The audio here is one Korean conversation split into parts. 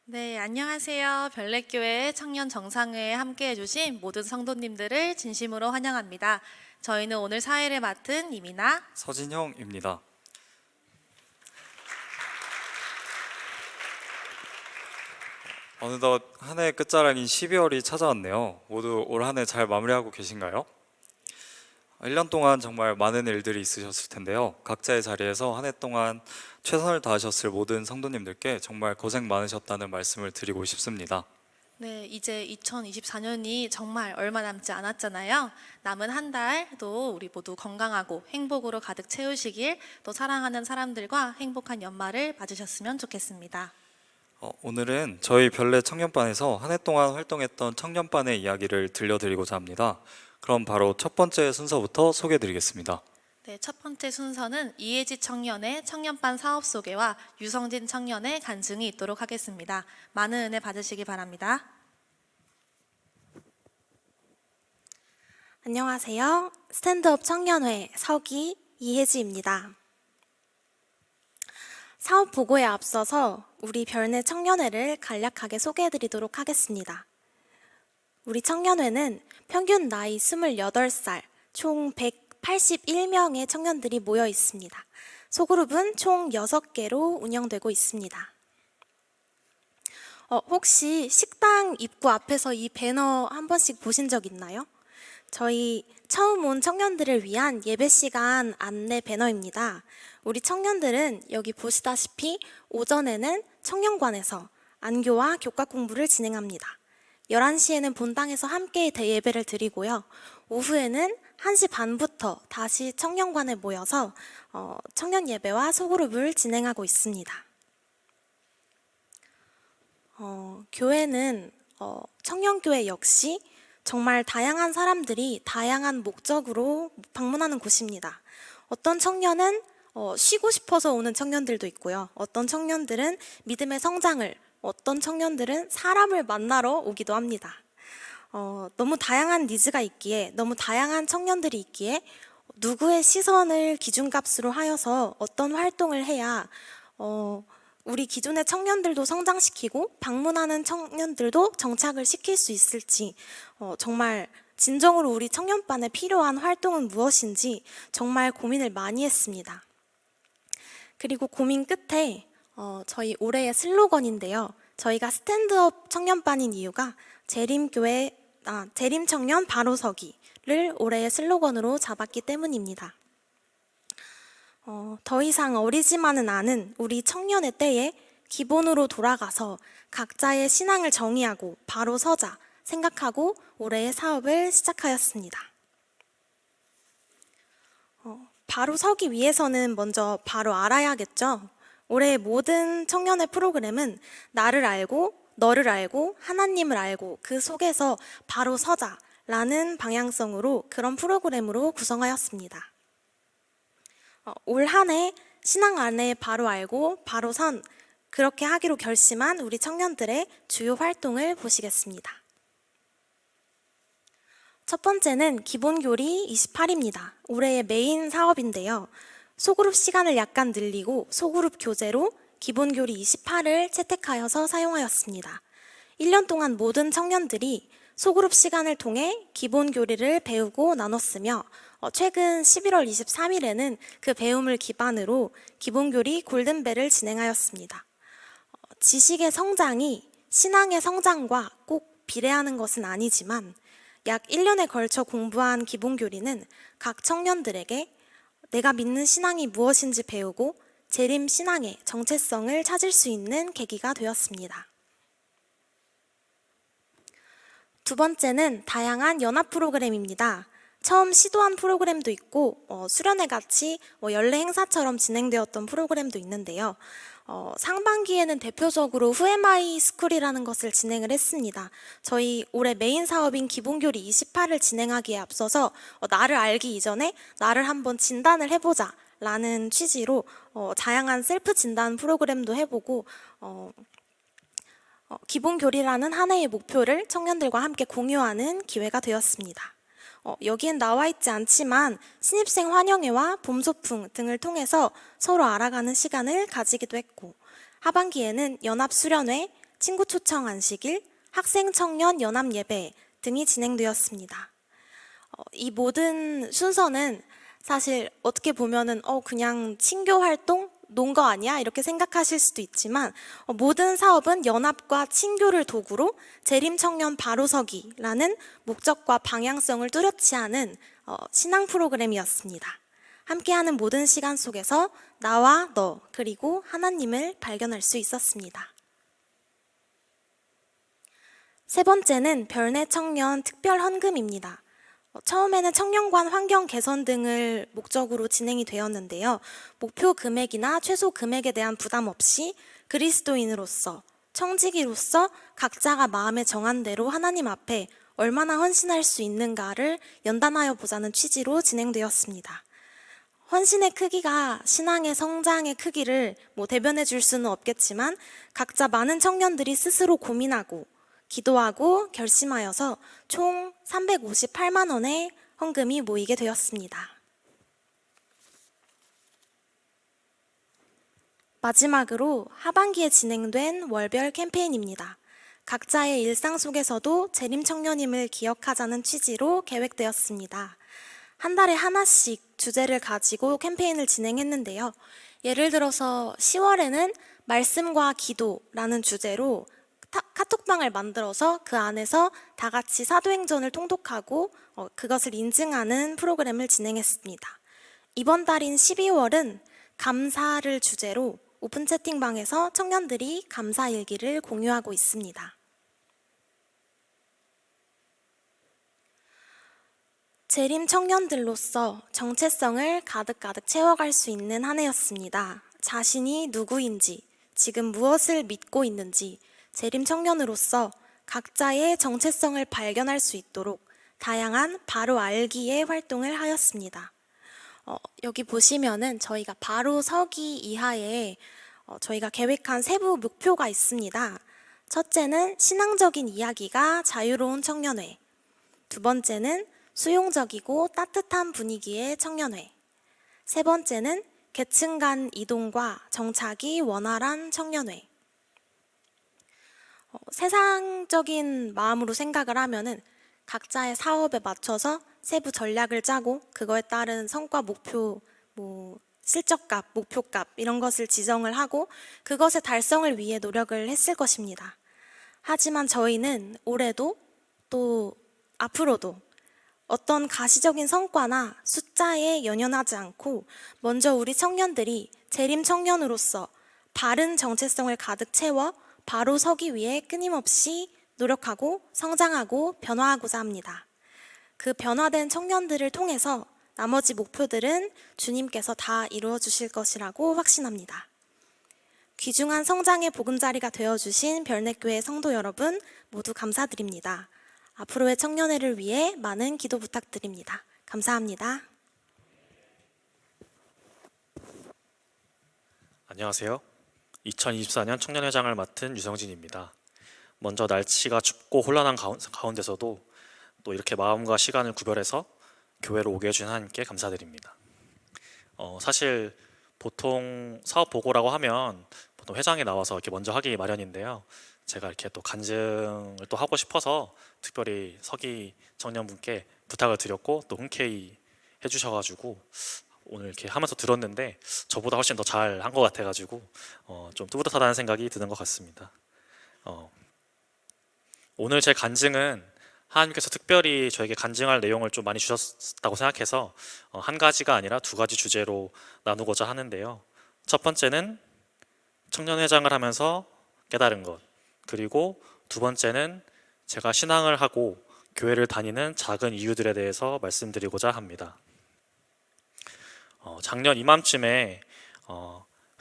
네, 안녕하세요. 별내교회 청년 정상회에 함께 해주신 모든 성도님들을 진심으로 환영합니다. 저희는 오늘 사회를 맡은 이민아, 서진형입니다. 어느덧 한 해 끝자락인 12월이 찾아왔네요. 모두 올 한 해 잘 마무리하고 계신가요? 1년 동안 정말 많은 일들이 있으셨을 텐데요. 각자의 자리에서 한 해 동안 최선을 다하셨을 모든 성도님들께 정말 고생 많으셨다는 말씀을 드리고 싶습니다. 네, 이제 2024년이 정말 얼마 남지 않았잖아요. 남은 한 달도 우리 모두 건강하고 행복으로 가득 채우시길, 또 사랑하는 사람들과 행복한 연말을 맞으셨으면 좋겠습니다. 오늘은 저희 별내 청년반에서 한 해 동안 활동했던 청년반의 이야기를 들려드리고자 합니다. 그럼 바로 첫 번째 순서부터 소개해 드리겠습니다. 네, 첫 번째 순서는 이혜지 청년의 청년반 사업 소개와 유성진 청년의 간증이 있도록 하겠습니다. 많은 은혜 받으시기 바랍니다. 안녕하세요. 스탠드업 청년회 서기 이혜지입니다. 사업 보고에 앞서서 우리 별내 청년회를 간략하게 소개해드리도록 하겠습니다. 우리 청년회는 평균 나이 28살, 총 181명의 청년들이 모여 있습니다. 소그룹은 총 6개로 운영되고 있습니다. 혹시 식당 입구 앞에서 이 배너 한 번씩 보신 적 있나요? 저희 처음 온 청년들을 위한 예배 시간 안내 배너입니다. 우리 청년들은 여기 보시다시피 오전에는 청년관에서 안교와 교과 공부를 진행합니다. 11시에는 본당에서 함께 대예배를 드리고요. 오후에는 1시 반부터 다시 청년관에 모여서 청년 예배와 소그룹을 진행하고 있습니다. 교회는 청년교회 역시 정말 다양한 사람들이 다양한 목적으로 방문하는 곳입니다. 어떤 청년은 쉬고 싶어서 오는 청년들도 있고요. 어떤 청년들은 믿음의 성장을, 어떤 청년들은 사람을 만나러 오기도 합니다. 너무 다양한 니즈가 있기에, 너무 다양한 청년들이 있기에 누구의 시선을 기준값으로 하여서 어떤 활동을 해야 우리 기존의 청년들도 성장시키고 방문하는 청년들도 정착을 시킬 수 있을지, 정말 진정으로 우리 청년반에 필요한 활동은 무엇인지 정말 고민을 많이 했습니다. 그리고 고민 끝에 저희 올해의 슬로건인데요. 저희가 스탠드업 청년반인 이유가 재림 청년 바로 서기를 올해의 슬로건으로 잡았기 때문입니다. 더 이상 어리지만은 않은 우리 청년의 때에 기본으로 돌아가서 각자의 신앙을 정의하고 바로 서자 생각하고 올해의 사업을 시작하였습니다. 바로 서기 위해서는 먼저 바로 알아야겠죠. 올해의 모든 청년의 프로그램은 나를 알고 너를 알고 하나님을 알고 그 속에서 바로 서자라는 방향성으로 그런 프로그램으로 구성하였습니다. 올 한 해 신앙 안에 바로 알고 바로 선 그렇게 하기로 결심한 우리 청년들의 주요 활동을 보시겠습니다. 첫 번째는 기본교리 28입니다. 올해의 메인 사업인데요. 소그룹 시간을 약간 늘리고 소그룹 교재로 기본교리 28을 채택하여서 사용하였습니다. 1년 동안 모든 청년들이 소그룹 시간을 통해 기본교리를 배우고 나눴으며 최근 11월 23일에는 그 배움을 기반으로 기본교리 골든벨을 진행하였습니다. 지식의 성장이 신앙의 성장과 꼭 비례하는 것은 아니지만 약 1년에 걸쳐 공부한 기본교리는 각 청년들에게 내가 믿는 신앙이 무엇인지 배우고 재림 신앙의 정체성을 찾을 수 있는 계기가 되었습니다. 두 번째는 다양한 연합 프로그램입니다. 처음 시도한 프로그램도 있고 수련회 같이 연례 행사처럼 진행되었던 프로그램도 있는데요. 상반기에는 대표적으로 후에마이 스쿨이라는 것을 진행을 했습니다. 저희 올해 메인 사업인 기본교리 28을 진행하기에 앞서서 나를 알기 이전에 나를 한번 진단을 해보자 라는 취지로 다양한 셀프 진단 프로그램도 해보고 기본교리라는 한 해의 목표를 청년들과 함께 공유하는 기회가 되었습니다. 여기엔 나와 있지 않지만 신입생 환영회와 봄소풍 등을 통해서 서로 알아가는 시간을 가지기도 했고, 하반기에는 연합 수련회, 친구 초청 안식일, 학생 청년 연합 예배 등이 진행되었습니다. 이 모든 순서는 사실 어떻게 보면은 그냥 친교 활동 논 거 아니야? 이렇게 생각하실 수도 있지만 모든 사업은 연합과 친교를 도구로 재림 청년 바로서기라는 목적과 방향성을 뚜렷이 하는 신앙 프로그램이었습니다. 함께하는 모든 시간 속에서 나와 너 그리고 하나님을 발견할 수 있었습니다. 세 번째는 별내 청년 특별 헌금입니다. 처음에는 청년관 환경 개선 등을 목적으로 진행이 되었는데요. 목표 금액이나 최소 금액에 대한 부담 없이 그리스도인으로서, 청지기로서 각자가 마음에 정한 대로 하나님 앞에 얼마나 헌신할 수 있는가를 연단하여 보자는 취지로 진행되었습니다. 헌신의 크기가 신앙의 성장의 크기를 대변해 줄 수는 없겠지만 각자 많은 청년들이 스스로 고민하고 기도하고 결심하여서 총 358만 원의 헌금이 모이게 되었습니다. 마지막으로 하반기에 진행된 월별 캠페인입니다. 각자의 일상 속에서도 재림 청년임을 기억하자는 취지로 계획되었습니다. 한 달에 하나씩 주제를 가지고 캠페인을 진행했는데요. 예를 들어서 10월에는 말씀과 기도라는 주제로 카톡방을 만들어서 그 안에서 다 같이 사도행전을 통독하고 그것을 인증하는 프로그램을 진행했습니다. 이번 달인 12월은 감사를 주제로 오픈 채팅방에서 청년들이 감사 일기를 공유하고 있습니다. 재림 청년들로서 정체성을 가득가득 채워갈 수 있는 한 해였습니다. 자신이 누구인지, 지금 무엇을 믿고 있는지, 재림 청년으로서 각자의 정체성을 발견할 수 있도록 다양한 바로 알기의 활동을 하였습니다. 여기 보시면은 저희가 바로 서기 이하에 저희가 계획한 세부 목표가 있습니다. 첫째는 신앙적인 이야기가 자유로운 청년회. 두 번째는 수용적이고 따뜻한 분위기의 청년회. 세 번째는 계층 간 이동과 정착이 원활한 청년회. 세상적인 마음으로 생각을 하면은 각자의 사업에 맞춰서 세부 전략을 짜고 그거에 따른 성과 목표, 실적값, 목표값 이런 것을 지정을 하고 그것의 달성을 위해 노력을 했을 것입니다. 하지만 저희는 올해도 또 앞으로도 어떤 가시적인 성과나 숫자에 연연하지 않고 먼저 우리 청년들이 재림 청년으로서 바른 정체성을 가득 채워 바로 서기 위해 끊임없이 노력하고 성장하고 변화하고자 합니다. 그 변화된 청년들을 통해서 나머지 목표들은 주님께서 다 이루어 주실 것이라고 확신합니다. 귀중한 성장의 보금자리가 되어주신 별내교회 성도 여러분 모두 감사드립니다. 앞으로의 청년회를 위해 많은 기도 부탁드립니다. 감사합니다. 안녕하세요. 2024년 청년회장을 맡은 유성진입니다. 먼저 날씨가 춥고 혼란한 가운데서도 또 이렇게 마음과 시간을 구별해서 교회로 오게 해준 하나님께 감사드립니다. 사실 보통 사업 보고라고 하면 보통 회장이 나와서 이렇게 먼저 하기 마련인데요. 제가 이렇게 또 간증을 또 하고 싶어서 특별히 서기 청년분께 부탁을 드렸고 또 흔쾌히 해주셔가지고 오늘 이렇게 하면서 들었는데 저보다 훨씬 더 잘한 것 같아가지고 좀 뿌듯하다는 생각이 드는 것 같습니다. 오늘 제 간증은 하나님께서 특별히 저에게 간증할 내용을 좀 많이 주셨다고 생각해서 한 가지가 아니라 두 가지 주제로 나누고자 하는데요. 첫 번째는 청년회장을 하면서 깨달은 것, 그리고 두 번째는 제가 신앙을 하고 교회를 다니는 작은 이유들에 대해서 말씀드리고자 합니다. 작년 이맘쯤에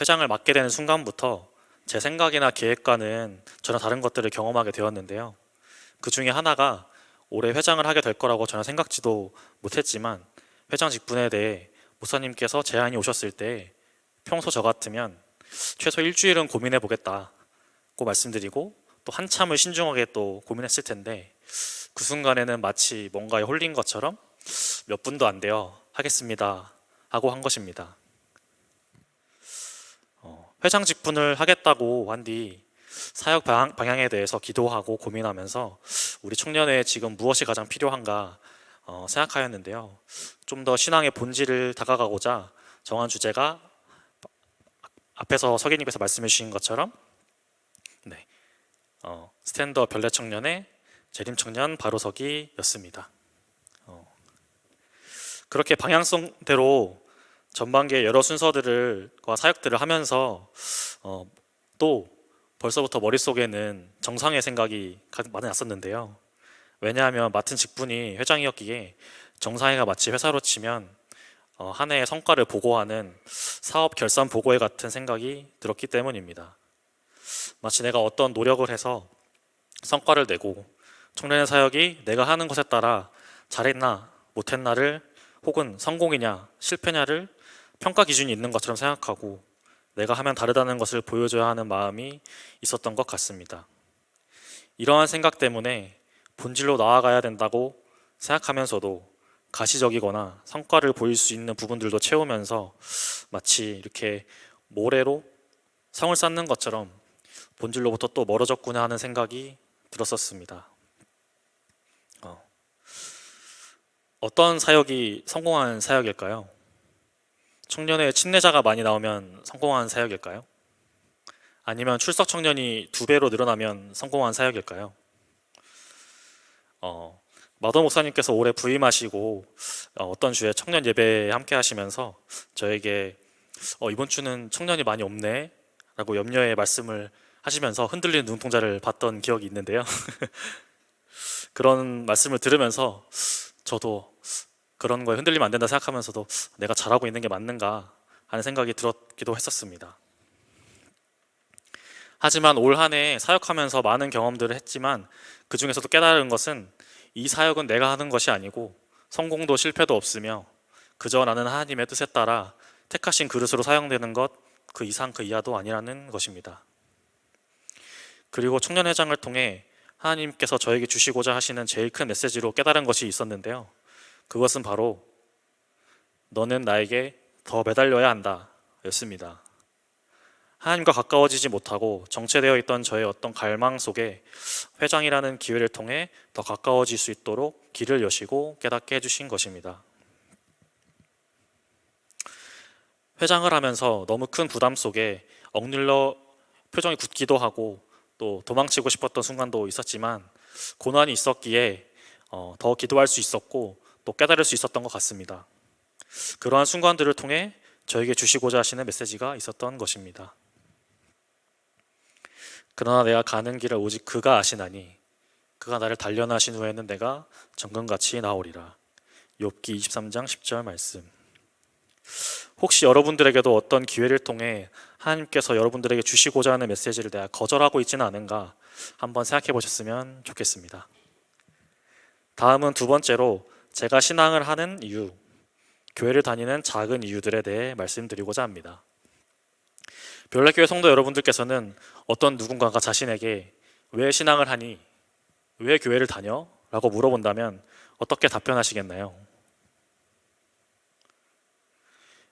회장을 맡게 되는 순간부터 제 생각이나 계획과는 전혀 다른 것들을 경험하게 되었는데요. 그 중에 하나가 올해 회장을 하게 될 거라고 전혀 생각지도 못했지만 회장 직분에 대해 목사님께서 제안이 오셨을 때 평소 저 같으면 최소 일주일은 고민해 보겠다고 말씀드리고 또 한참을 신중하게 또 고민했을 텐데 그 순간에는 마치 뭔가에 홀린 것처럼 몇 분도 안 돼요. 하겠습니다 하고 한 것입니다. 회장 직분을 하겠다고 한 뒤 사역 방향에 대해서 기도하고 고민하면서 우리 청년회에 지금 무엇이 가장 필요한가 생각하였는데요. 좀 더 신앙의 본질을 다가가고자 정한 주제가 앞에서 석예님께서 말씀해 주신 것처럼 스탠드업 별내 청년의 재림 청년 바로서기였습니다. 그렇게 방향성대로 전반기에 여러 순서들과 사역들을 하면서 또 벌써부터 머릿속에는 정상의 생각이 많이 났었는데요. 왜냐하면 맡은 직분이 회장이었기에 정상회가 마치 회사로 치면 한 해의 성과를 보고하는 사업 결산 보고회 같은 생각이 들었기 때문입니다. 마치 내가 어떤 노력을 해서 성과를 내고 청년의 사역이 내가 하는 것에 따라 잘했나 못했나를 혹은 성공이냐 실패냐를 평가 기준이 있는 것처럼 생각하고 내가 하면 다르다는 것을 보여줘야 하는 마음이 있었던 것 같습니다. 이러한 생각 때문에 본질로 나아가야 된다고 생각하면서도 가시적이거나 성과를 보일 수 있는 부분들도 채우면서 마치 이렇게 모래로 성을 쌓는 것처럼 본질로부터 또 멀어졌구나 하는 생각이 들었었습니다. 어떤 사역이 성공한 사역일까요? 청년의 침례자가 많이 나오면 성공한 사역일까요? 아니면 출석 청년이 2배로 늘어나면 성공한 사역일까요? 마더 목사님께서 올해 부임하시고 어떤 주에 청년 예배에 함께 하시면서 저에게 이번 주는 청년이 많이 없네 라고 염려의 말씀을 하시면서 흔들리는 눈동자를 봤던 기억이 있는데요. 그런 말씀을 들으면서 저도 그런 거에 흔들리면 안 된다 생각하면서도 내가 잘하고 있는 게 맞는가 하는 생각이 들었기도 했었습니다. 하지만 올 한 해 사역하면서 많은 경험들을 했지만 그 중에서도 깨달은 것은 이 사역은 내가 하는 것이 아니고 성공도 실패도 없으며 그저 나는 하나님의 뜻에 따라 택하신 그릇으로 사용되는 것 그 이상 그 이하도 아니라는 것입니다. 그리고 청년회장을 통해 하나님께서 저에게 주시고자 하시는 제일 큰 메시지로 깨달은 것이 있었는데요. 그것은 바로 너는 나에게 더 매달려야 한다 였습니다. 하나님과 가까워지지 못하고 정체되어 있던 저의 어떤 갈망 속에 회장이라는 기회를 통해 더 가까워질 수 있도록 길을 여시고 깨닫게 해주신 것입니다. 회장을 하면서 너무 큰 부담 속에 억눌러 표정이 굳기도 하고 또 도망치고 싶었던 순간도 있었지만 고난이 있었기에 더 기도할 수 있었고 또 깨달을 수 있었던 것 같습니다. 그러한 순간들을 통해 저에게 주시고자 하시는 메시지가 있었던 것입니다. 그러나 내가 가는 길을 오직 그가 아시나니 그가 나를 단련하신 후에는 내가 정금같이 나오리라. 욥기 23장 10절 말씀. 혹시 여러분들에게도 어떤 기회를 통해 하나님께서 여러분들에게 주시고자 하는 메시지를 내가 거절하고 있지는 않은가 한번 생각해 보셨으면 좋겠습니다. 다음은 두 번째로 제가 신앙을 하는 이유, 교회를 다니는 작은 이유들에 대해 말씀드리고자 합니다. 별내교회 성도 여러분들께서는 어떤 누군가가 자신에게 왜 신앙을 하니? 왜 교회를 다녀? 라고 물어본다면 어떻게 답변하시겠나요?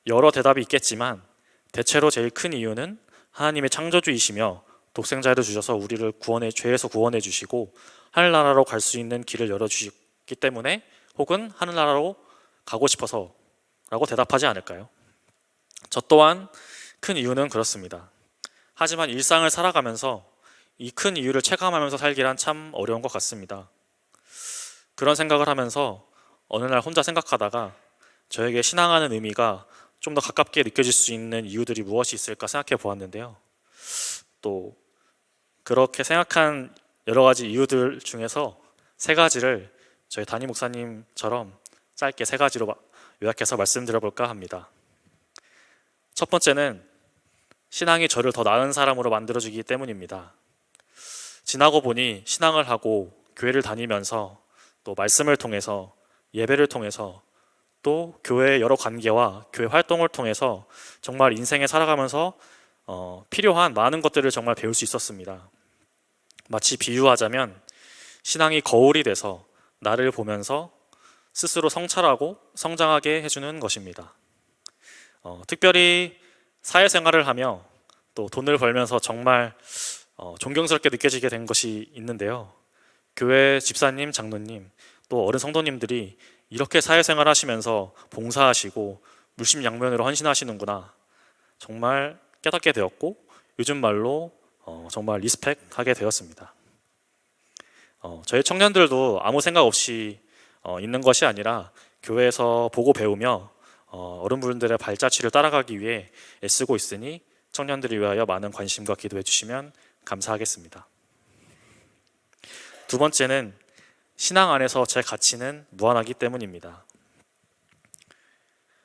여러 대답이 있겠지만 대체로 제일 큰 이유는 하나님의 창조주이시며 독생자를 주셔서 우리를 죄에서 구원해 주시고 하늘나라로 갈 수 있는 길을 열어주셨기 때문에 혹은 하늘나라로 가고 싶어서 라고 대답하지 않을까요? 저 또한 큰 이유는 그렇습니다. 하지만 일상을 살아가면서 이 큰 이유를 체감하면서 살기란 참 어려운 것 같습니다. 그런 생각을 하면서 어느 날 혼자 생각하다가 저에게 신앙하는 의미가 좀 더 가깝게 느껴질 수 있는 이유들이 무엇이 있을까 생각해 보았는데요. 또 그렇게 생각한 여러 가지 이유들 중에서 3가지를 저희 담임 목사님처럼 짧게 3가지로 요약해서 말씀드려볼까 합니다. 첫 번째는 신앙이 저를 더 나은 사람으로 만들어주기 때문입니다. 지나고 보니 신앙을 하고 교회를 다니면서 또 말씀을 통해서 예배를 통해서 또 교회의 여러 관계와 교회 활동을 통해서 정말 인생에 살아가면서 필요한 많은 것들을 정말 배울 수 있었습니다. 마치 비유하자면 신앙이 거울이 돼서 나를 보면서 스스로 성찰하고 성장하게 해주는 것입니다. 특별히 사회생활을 하며 또 돈을 벌면서 정말 존경스럽게 느껴지게 된 것이 있는데요. 교회 집사님, 장로님, 또 어른 성도님들이 이렇게 사회생활 하시면서 봉사하시고 물심양면으로 헌신하시는구나. 정말 깨닫게 되었고 요즘 말로 정말 리스펙하게 되었습니다. 저희 청년들도 아무 생각 없이 있는 것이 아니라 교회에서 보고 배우며 어른분들의 발자취를 따라가기 위해 애쓰고 있으니 청년들을 위하여 많은 관심과 기도해 주시면 감사하겠습니다. 두 번째는 신앙 안에서 제 가치는 무한하기 때문입니다.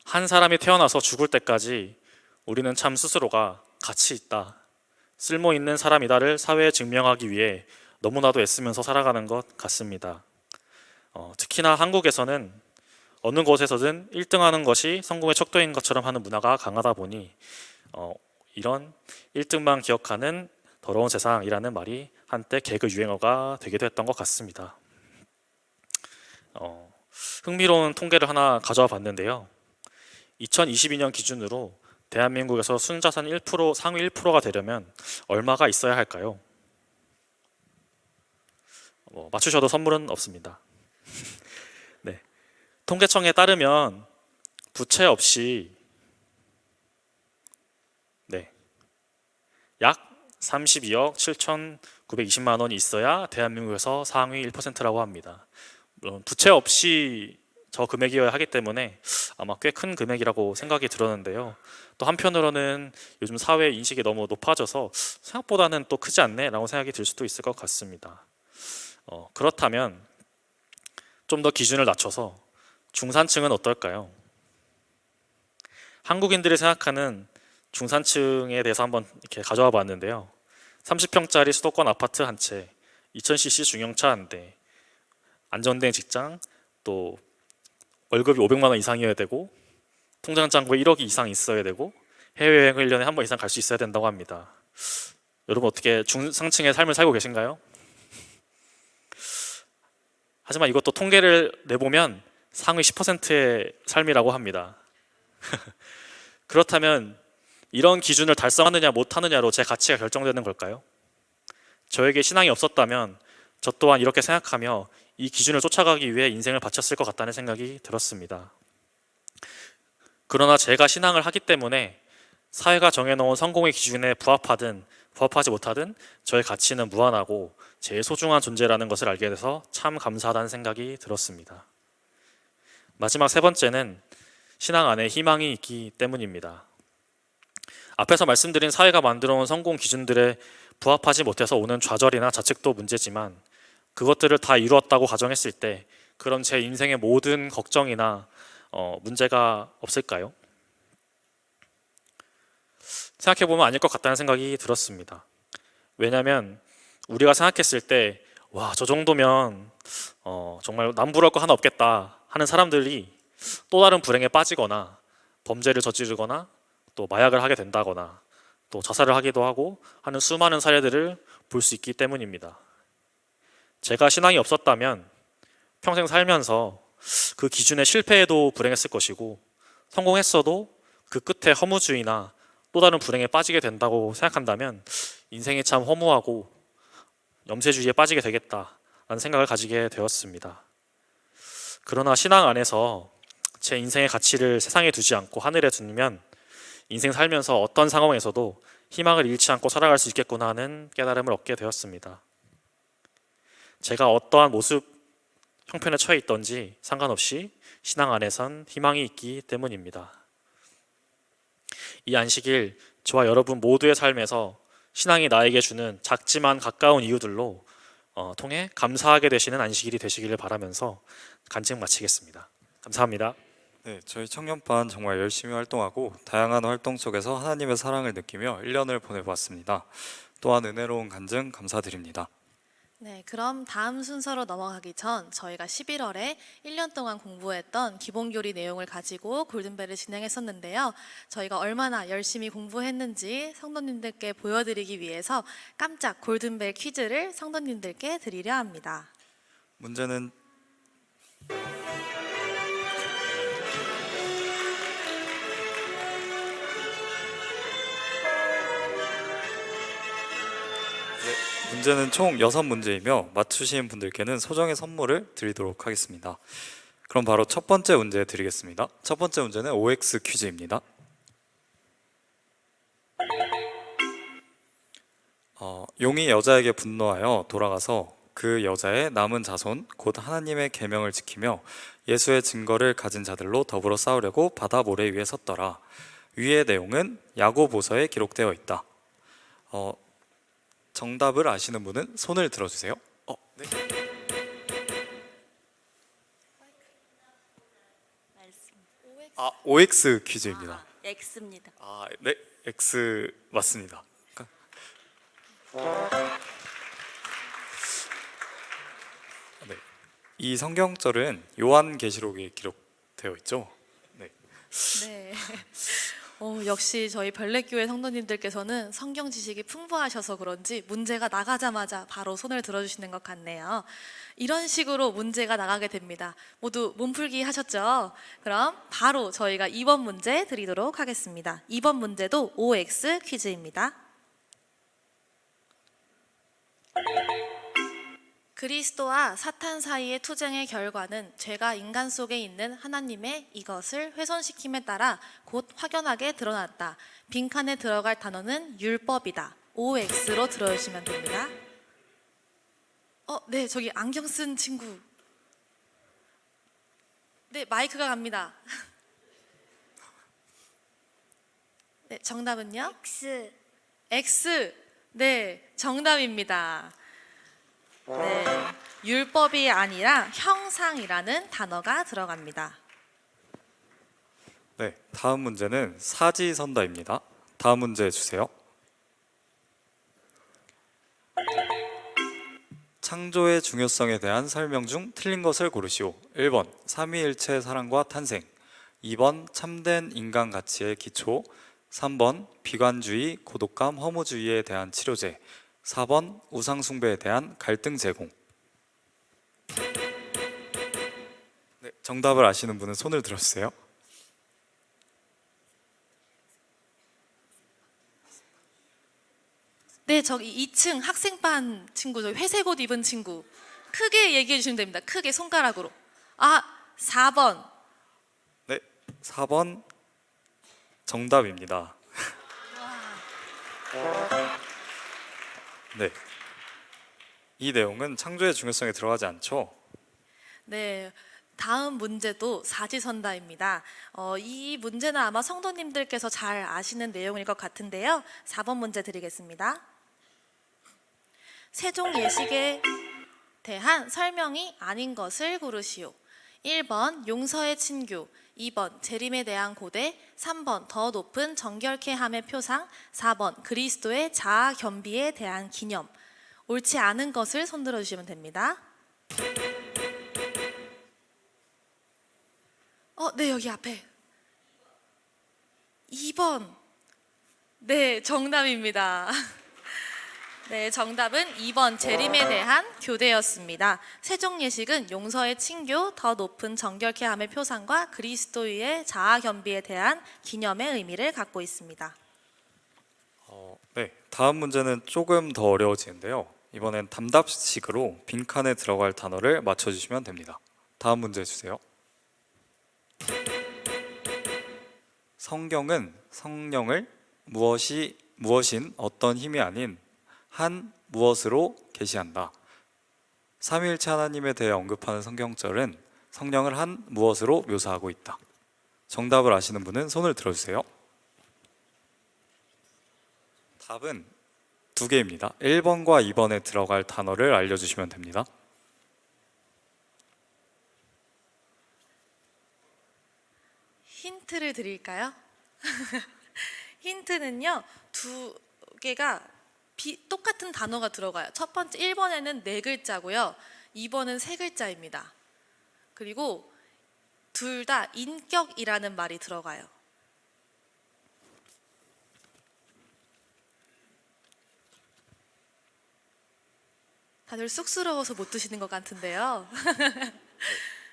한 사람이 태어나서 죽을 때까지 우리는 참 스스로가 가치 있다, 쓸모 있는 사람이다를 사회에 증명하기 위해 너무나도 애쓰면서 살아가는 것 같습니다. 특히나 한국에서는 어느 곳에서든 1등하는 것이 성공의 척도인 것처럼 하는 문화가 강하다 보니 이런 1등만 기억하는 더러운 세상이라는 말이 한때 개그 유행어가 되기도 했던 것 같습니다. 흥미로운 통계를 하나 가져와 봤는데요. 2022년 기준으로 대한민국에서 순자산 1% 상위 1%가 되려면 얼마가 있어야 할까요? 맞추셔도 선물은 없습니다. 네. 통계청에 따르면 부채 없이 약 32억 7,920만 원이 있어야 대한민국에서 상위 1%라고 합니다. 물론 부채 없이 저 금액이어야 하기 때문에 아마 꽤 큰 금액이라고 생각이 들었는데요. 또 한편으로는 요즘 사회 인식이 너무 높아져서 생각보다는 또 크지 않네 라고 생각이 들 수도 있을 것 같습니다. 그렇다면 좀 더 기준을 낮춰서 중산층은 어떨까요? 한국인들이 생각하는 중산층에 대해서 한번 이렇게 가져와 봤는데요. 30평짜리 수도권 아파트 한 채, 2000cc 중형차 한 대, 안정된 직장, 또 월급이 500만 원 이상이어야 되고 통장 잔고에 1억 이상 있어야 되고 해외여행을 1년에 한 번 이상 갈 수 있어야 된다고 합니다. 여러분 어떻게 중상층의 삶을 살고 계신가요? 하지만 이것도 통계를 내보면 상위 10%의 삶이라고 합니다. 그렇다면 이런 기준을 달성하느냐 못하느냐로 제 가치가 결정되는 걸까요? 저에게 신앙이 없었다면 저 또한 이렇게 생각하며 이 기준을 쫓아가기 위해 인생을 바쳤을 것 같다는 생각이 들었습니다. 그러나 제가 신앙을 하기 때문에 사회가 정해놓은 성공의 기준에 부합하든 부합하지 못하든 저의 가치는 무한하고 제일 소중한 존재라는 것을 알게 돼서 참 감사하다는 생각이 들었습니다. 마지막 세 번째는 신앙 안에 희망이 있기 때문입니다. 앞에서 말씀드린 사회가 만들어온 성공 기준들에 부합하지 못해서 오는 좌절이나 자책도 문제지만 그것들을 다 이루었다고 가정했을 때 그럼 제 인생의 모든 걱정이나 문제가 없을까요? 생각해보면 아닐 것 같다는 생각이 들었습니다. 왜냐하면 우리가 생각했을 때 와, 저 정도면 정말 남부러울 거 하나 없겠다 하는 사람들이 또 다른 불행에 빠지거나 범죄를 저지르거나 또 마약을 하게 된다거나 또 자살을 하기도 하고 하는 수많은 사례들을 볼 수 있기 때문입니다. 제가 신앙이 없었다면 평생 살면서 그 기준에 실패해도 불행했을 것이고 성공했어도 그 끝에 허무주의나 또 다른 불행에 빠지게 된다고 생각한다면 인생이 참 허무하고 염세주의에 빠지게 되겠다라는 생각을 가지게 되었습니다. 그러나 신앙 안에서 제 인생의 가치를 세상에 두지 않고 하늘에 두면 인생 살면서 어떤 상황에서도 희망을 잃지 않고 살아갈 수 있겠구나 하는 깨달음을 얻게 되었습니다. 제가 어떠한 모습, 형편에 처해 있던지 상관없이 신앙 안에선 희망이 있기 때문입니다. 이 안식일 저와 여러분 모두의 삶에서 신앙이 나에게 주는 작지만 가까운 이유들로 통해 감사하게 되시는 안식일이 되시기를 바라면서 간증 마치겠습니다. 감사합니다. 네, 저희 청년반 정말 열심히 활동하고 다양한 활동 속에서 하나님의 사랑을 느끼며 1년을 보내보았습니다. 또한 은혜로운 간증 감사드립니다. 네, 그럼 다음 순서로 넘어가기 전 저희가 11월에 1년 동안 공부했던 기본교리 내용을 가지고 골든벨을 진행했었는데요. 저희가 얼마나 열심히 공부했는지 성도님들께 보여드리기 위해서 깜짝 골든벨 퀴즈를 성도님들께 드리려 합니다. 문제는 문제는 총 6문제이며 맞추신 분들께는 소정의 선물을 드리도록 하겠습니다. 그럼 바로 첫 번째 문제 드리겠습니다. 첫 번째 문제는 OX 퀴즈입니다. 용이 여자에게 분노하여 돌아가서 그 여자의 남은 자손 곧 하나님의 계명을 지키며 예수의 증거를 가진 자들로 더불어 싸우려고 바다 모래 위에 섰더라. 위의 내용은 야고보서에 기록되어 있다. 정답을 아시는 분은 손을 들어주세요. 네. OX 퀴즈입니다. X입니다. 네, X 맞습니다. 네, 이 성경절은 요한계시록에 기록되어 있죠. 네. 네. 역시 저희 별내교회 성도님들께서는 성경 지식이 풍부하셔서 그런지 문제가 나가자마자 바로 손을 들어주시는 것 같네요. 이런 식으로 문제가 나가게 됩니다. 모두 몸풀기 하셨죠? 그럼 바로 저희가 2번 문제 드리도록 하겠습니다. 2번 문제도 OX 퀴즈입니다. 그리스도와 사탄 사이의 투쟁의 결과는 죄가 인간 속에 있는 하나님의 이것을 훼손시킴에 따라 곧 확연하게 드러났다. 빈칸에 들어갈 단어는 율법이다. OX로 들어주시면 됩니다. 네, 저기 안경 쓴 친구. 네, 마이크가 갑니다. 네, 정답은요? X. X. 네, 정답입니다. 네, 율법이 아니라 형상이라는 단어가 들어갑니다. 네, 다음 문제는 사지선다입니다. 다음 문제 주세요. 창조의 중요성에 대한 설명 중 틀린 것을 고르시오. 1번 삼위일체 사랑과 탄생, 2번 참된 인간 가치의 기초, 3번 비관주의, 고독감, 허무주의에 대한 치료제, 4번 우상숭배에 대한 갈등 제공. 네, 정답을 아시는 분은 손을 들어주세요. 네, 저기 2층 학생반 친구, 저기 회색 옷 입은 친구. 크게 얘기해 주시면 됩니다. 크게 손가락으로. 4번. 네, 4번 정답입니다. 네, 이 내용은 창조의 중요성에 들어가지 않죠. 네, 다음 문제도 사지선다입니다. 이 문제는 아마 성도님들께서 잘 아시는 내용일 것 같은데요. 4번 문제 드리겠습니다. 세종 예식에 대한 설명이 아닌 것을 고르시오. 1번 용서의 친교, 2번 재림에 대한 고대, 3번 더 높은 정결케 함의 표상, 4번 그리스도의 자아 겸비에 대한 기념. 옳지 않은 것을 손들어 주시면 됩니다. 네, 여기 앞에 2번. 네, 정답입니다. 네, 정답은 2번 재림에 대한 교대였습니다. 세종 예식은 용서의 친교, 더 높은 정결케 함의 표상과 그리스도의 자아 겸비에 대한 기념의 의미를 갖고 있습니다. 네, 다음 문제는 조금 더 어려워지는데요. 이번엔 답답식으로 빈칸에 들어갈 단어를 맞춰주시면 됩니다. 다음 문제 주세요. 성경은 성령을 무엇인 어떤 힘이 아닌 한 무엇으로 계시한다. 삼위일체 하나님에 대해 언급하는 성경절은 성령을 한 무엇으로 묘사하고 있다. 정답을 아시는 분은 손을 들어주세요. 답은 2개입니다. 1번과 2번에 들어갈 단어를 알려주시면 됩니다. 힌트를 드릴까요? 힌트는요, 두 개가 똑같은 단어가 들어가요. 첫 번째 1번에는 4글자고요. 2번은 3글자입니다. 그리고 둘 다 인격이라는 말이 들어가요. 다들 쑥스러워서 못 드시는 것 같은데요.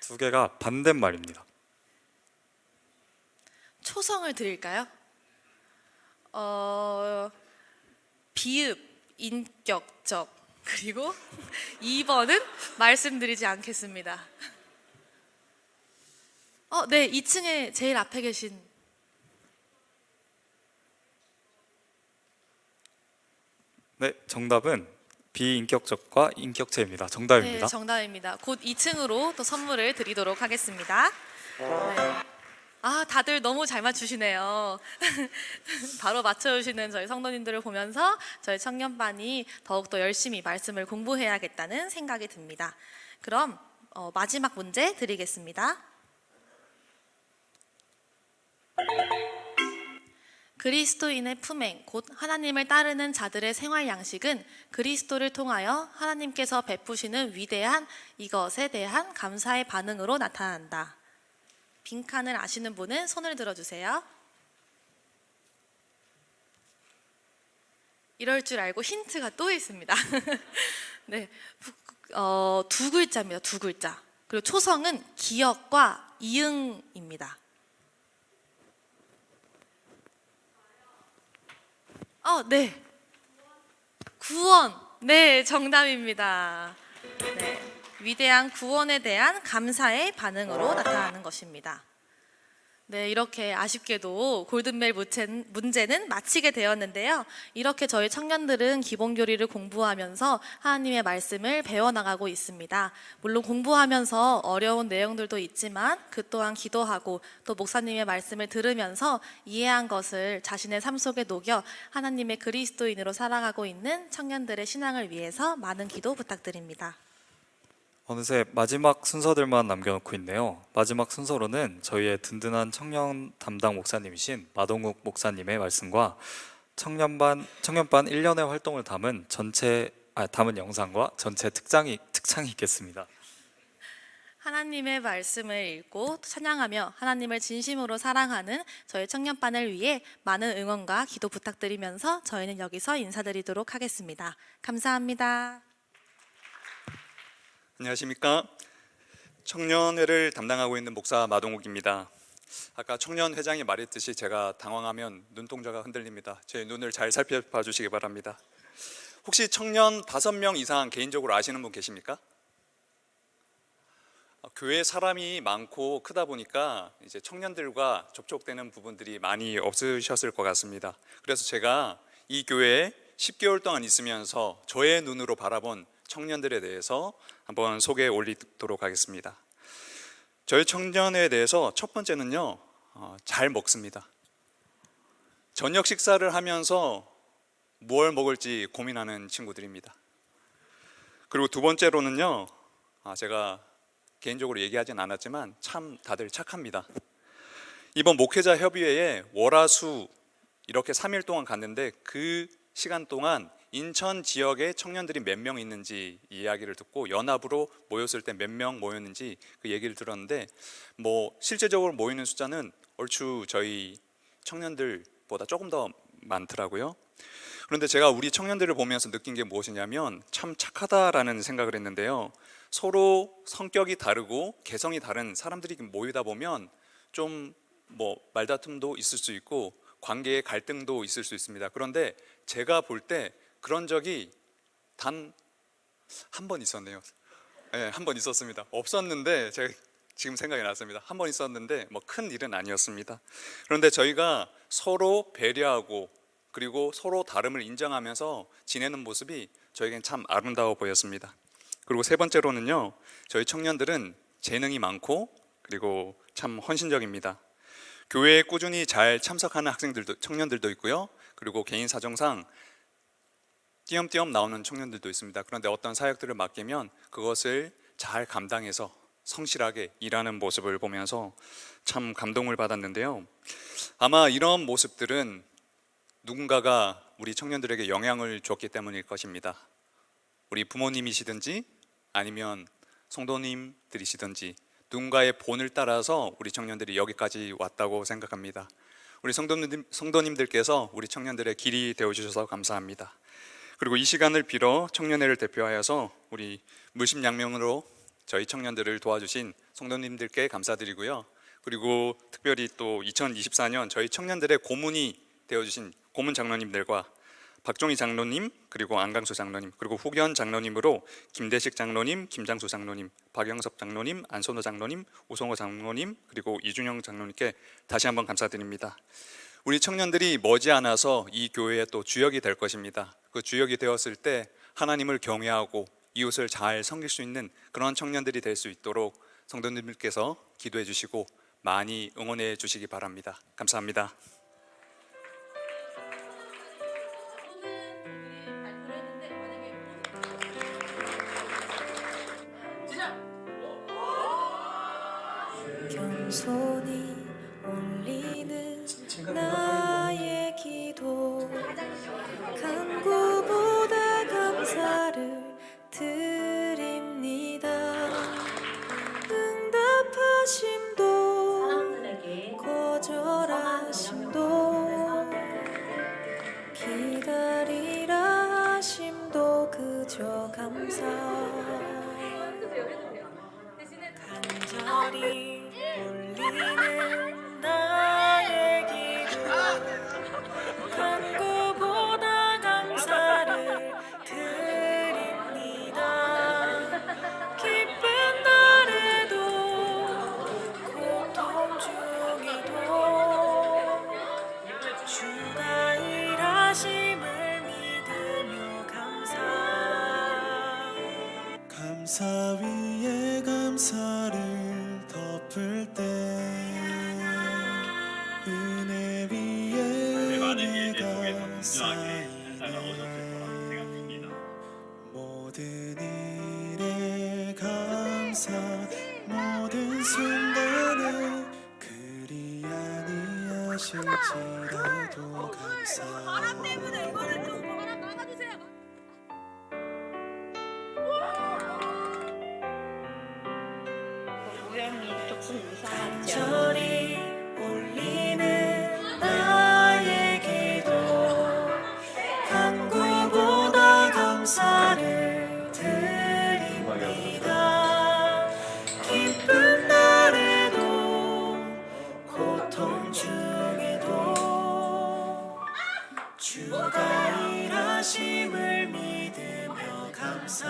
2개가 반대말입니다. 초성을 드릴까요? 비읍, 인격적. 그리고 2번은 말씀드리지 않겠습니다. 네, 2층에 제일 앞에 계신. 네, 정답은 비인격적과 인격체입니다. 정답입니다. 네, 정답입니다. 곧 2층으로 또 선물을 드리도록 하겠습니다. 네. 다들 너무 잘 맞추시네요. 바로 맞춰주시는 저희 성도님들을 보면서 저희 청년반이 더욱더 열심히 말씀을 공부해야겠다는 생각이 듭니다. 그럼 마지막 문제 드리겠습니다. 그리스도인의 품행, 곧 하나님을 따르는 자들의 생활 양식은 그리스도를 통하여 하나님께서 베푸시는 위대한 이것에 대한 감사의 반응으로 나타난다. 빈칸을 아시는 분은 손을 들어주세요. 이럴 줄 알고 힌트가 또 있습니다. 네, 두 글자입니다. 두 글자. 그리고 초성은 기역과 이응입니다. 네. 구원. 네, 정답입니다. 네. 위대한 구원에 대한 감사의 반응으로 나타나는 것입니다. 네, 이렇게 아쉽게도 골든벨 문제는 마치게 되었는데요. 이렇게 저희 청년들은 기본교리를 공부하면서 하나님의 말씀을 배워나가고 있습니다. 물론 공부하면서 어려운 내용들도 있지만 그 또한 기도하고 또 목사님의 말씀을 들으면서 이해한 것을 자신의 삶 속에 녹여 하나님의 그리스도인으로 살아가고 있는 청년들의 신앙을 위해서 많은 기도 부탁드립니다. 어느새 마지막 순서들만 남겨놓고 있네요. 마지막 순서로는 저희의 든든한 청년 담당 목사님이신 마동욱 목사님의 말씀과 청년반 1년의 활동을 담은 담은 영상과 전체 특장이 있겠습니다. 하나님의 말씀을 읽고 찬양하며 하나님을 진심으로 사랑하는 저희 청년반을 위해 많은 응원과 기도 부탁드리면서 저희는 여기서 인사드리도록 하겠습니다. 감사합니다. 안녕하십니까. 청년회를 담당하고 있는 목사 마동욱입니다. 아까 청년회장이 말했듯이 제가 당황하면 눈동자가 흔들립니다. 제 눈을 잘 살펴봐 주시기 바랍니다. 혹시 청년 5명 이상 개인적으로 아시는 분 계십니까? 교회 사람이 많고 크다 보니까 이제 청년들과 접촉되는 부분들이 많이 없으셨을 것 같습니다. 그래서 제가 이 교회에 10개월 동안 있으면서 저의 눈으로 바라본 청년들에 대해서 한번 소개해 올리도록 하겠습니다. 저희 청년회에 대해서 첫 번째는요, 잘 먹습니다. 저녁 식사를 하면서 뭘 먹을지 고민하는 친구들입니다. 그리고 두 번째로는요, 제가 개인적으로 얘기하진 않았지만 참 다들 착합니다. 이번 목회자 협의회에 월화수 이렇게 3일 동안 갔는데 그 시간 동안 인천 지역에 청년들이 몇 명 있는지 이야기를 듣고 연합으로 모였을 때 몇 명 모였는지 그 얘기를 들었는데 실제적으로 모이는 숫자는 얼추 저희 청년들보다 조금 더 많더라고요. 그런데 제가 우리 청년들을 보면서 느낀 게 무엇이냐면 참 착하다라는 생각을 했는데요. 서로 성격이 다르고 개성이 다른 사람들이 모이다 보면 좀 말다툼도 있을 수 있고 관계의 갈등도 있을 수 있습니다. 그런데 제가 볼 때 그런 적이 단 한 번 있었네요. 네, 한 번 있었습니다. 없었는데 제가 지금 생각이 났습니다. 한 번 있었는데 큰 일은 아니었습니다. 그런데 저희가 서로 배려하고 그리고 서로 다름을 인정하면서 지내는 모습이 저에겐 참 아름다워 보였습니다. 그리고 세 번째로는요, 저희 청년들은 재능이 많고 그리고 참 헌신적입니다. 교회에 꾸준히 잘 참석하는 청년들도 있고요. 그리고 개인 사정상 띄엄띄엄 나오는 청년들도 있습니다. 그런데 어떤 사역들을 맡기면 그것을 잘 감당해서 성실하게 일하는 모습을 보면서 참 감동을 받았는데요. 아마 이런 모습들은 누군가가 우리 청년들에게 영향을 줬기 때문일 것입니다. 우리 부모님이시든지 아니면 성도님들이시든지 누군가의 본을 따라서 우리 청년들이 여기까지 왔다고 생각합니다. 우리 성도님들께서 우리 청년들의 길이 되어주셔서 감사합니다. 그리고 이 시간을 빌어 청년회를 대표하여서 우리 물심양면으로 저희 청년들을 도와주신 성도님들께 감사드리고요. 그리고 특별히 또 2024년 저희 청년들의 고문이 되어주신 고문 장로님들과 박종희 장로님, 그리고 안강수 장로님, 그리고 후견 장로님으로 김대식 장로님, 김장수 장로님, 박영섭 장로님, 안선호 장로님, 우성호 장로님, 그리고 이준영 장로님께 다시 한번 감사드립니다. 우리 청년들이 머지않아서 이 교회의 또 주역이 될 것입니다. 그 주역이 되었을 때 하나님을 경외하고 이웃을 잘 섬길 수 있는 그런 청년들이 될 수 있도록 성도님들께서 기도해 주시고 많이 응원해 주시기 바랍니다. 감사합니다. 겸손히 올리는 나의 기도 간구보다 감사를 드립니다. 응답하심도 거절하심도 기다리라 하심도 그저 감사. 간절히 올리는 나의 기도 간구보다 감사를 드립니다. 기쁜 날에도 고통 중에도 주가 일하심을 믿으며 감사 위에 감사를 덮을 때 은혜 위에 은혜가 쌓이네. 모든 일에 감사 모든 순간에 그리 아니하실지라도 감사. 간절히 올리는 나의 기도 간구보다 감사를 드립니다. 기쁜 날에도 고통 중에도 주가 일하심을 믿으며 감사.